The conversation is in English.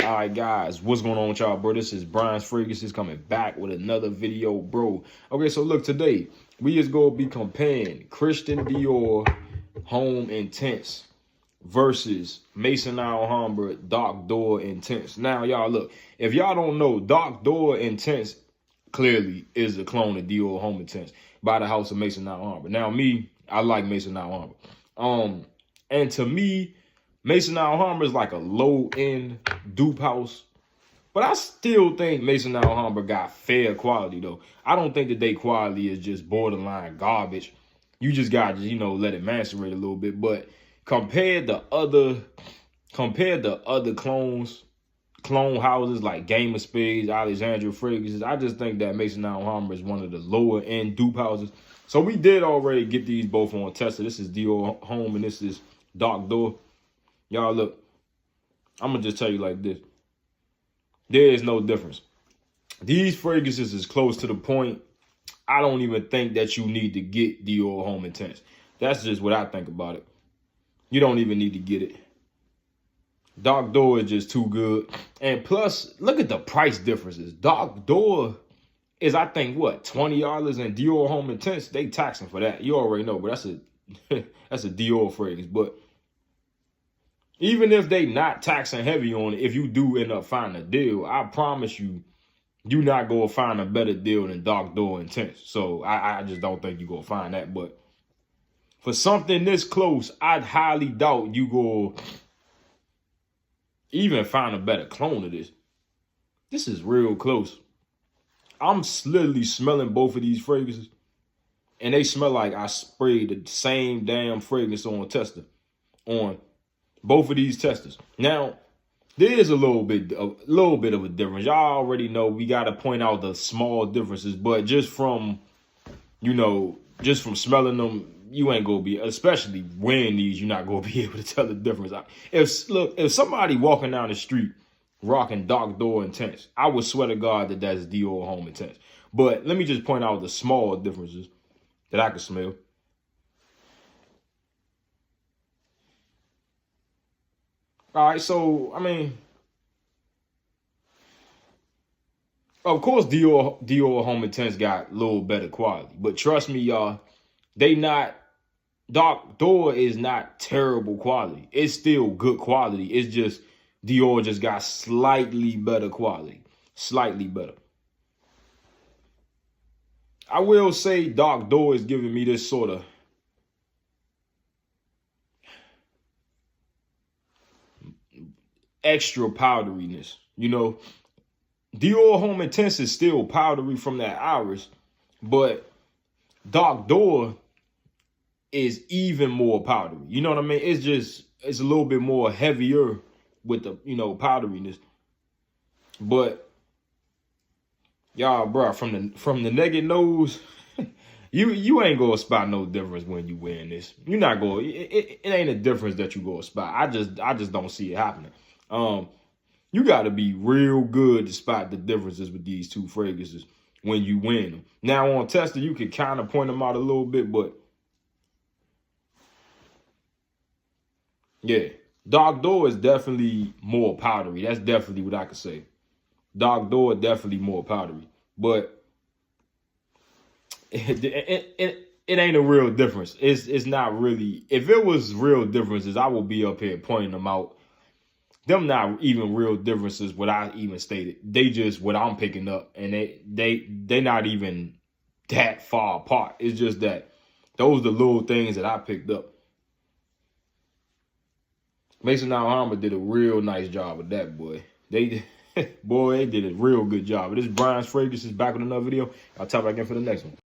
All right, guys, what's going on with y'all, bro? This is Brian's Fragrances coming back with another video, bro. Okay, so look, today we is going to be comparing Christian Dior Homme Intense versus Maison Alhambra Dark Door Intense. Now, y'all, look, if y'all don't know, Dark Door Intense clearly is a clone of Dior Homme Intense by the house of Maison Alhambra. Now, me, I like Maison Alhambra. And to me, Maison Alhambra is like a low-end dupe house. But I still think Maison Alhambra got fair quality, though. I don't think that their quality is just borderline garbage. You just got to, let it macerate a little bit. But compared to other clone houses like Game of Spades, Alexandria Fragrances, I just think that Maison Alhambra is one of the lower-end dupe houses. So we did already get these both on tester. This is Dior Homme and this is Dark Door. Y'all, look, I'm going to just tell you like this. There is no difference. These fragrances is close to the point. I don't even think that you need to get Dior Homme Intense. That's just what I think about it. You don't even need to get it. Dark Door is just too good. And plus, look at the price differences. Dark Door is, I think, what, $20, and Dior Homme Intense, they taxing for that. You already know, but that's a Dior fragrance. But even if they not taxing heavy on it, if you do end up finding a deal, I promise you, you're not going to find a better deal than Dark Door Intense. So I just don't think you're going to find that. But for something this close, I'd highly doubt you go even find a better clone of this. This is real close. I'm literally smelling both of these fragrances, and they smell like I sprayed the same damn fragrance on a tester, on both of these testers. Now, there is a little bit of a difference. Y'all already know we got to point out the small differences, but just from, just from smelling them, you ain't going to be, especially wearing these, you're not going to be able to tell the difference. If somebody walking down the street rocking Dark Door Intense, I would swear to God that that's Dior Homme Intense. But let me just point out the small differences that I can smell. All right, so, I mean, of course, Dior Homme Intense got a little better quality. But trust me, y'all, Dark Door is not terrible quality. It's still good quality. It's just Dior just got slightly better quality. Slightly better. I will say Dark Door is giving me this sort of extra powderiness, Dior Homme Intense is still powdery from that iris, but Dark Door is even more powdery. You know what I mean? It's a little bit more heavier with the, powderiness. But y'all, bro, from the naked nose, you ain't gonna spot no difference when you wearing this. You're not going. It ain't a difference that you gonna spot. I just don't see it happening. You got to be real good to spot the differences with these two fragrances when you wear them. Now on tester, you can kind of point them out a little bit, but yeah, Dark Door is definitely more powdery. That's definitely what I could say. Dark Door definitely more powdery, but it ain't a real difference. It's not really. If it was real differences, I would be up here pointing them out. Them not even real differences what I even stated. They just what I'm picking up, and they not even that far apart. It's just that those are the little things that I picked up. Maison Alhambra did a real nice job with that, boy. They did a real good job. But this is Brian's Fragrances back with another video. I'll talk back again for the next one.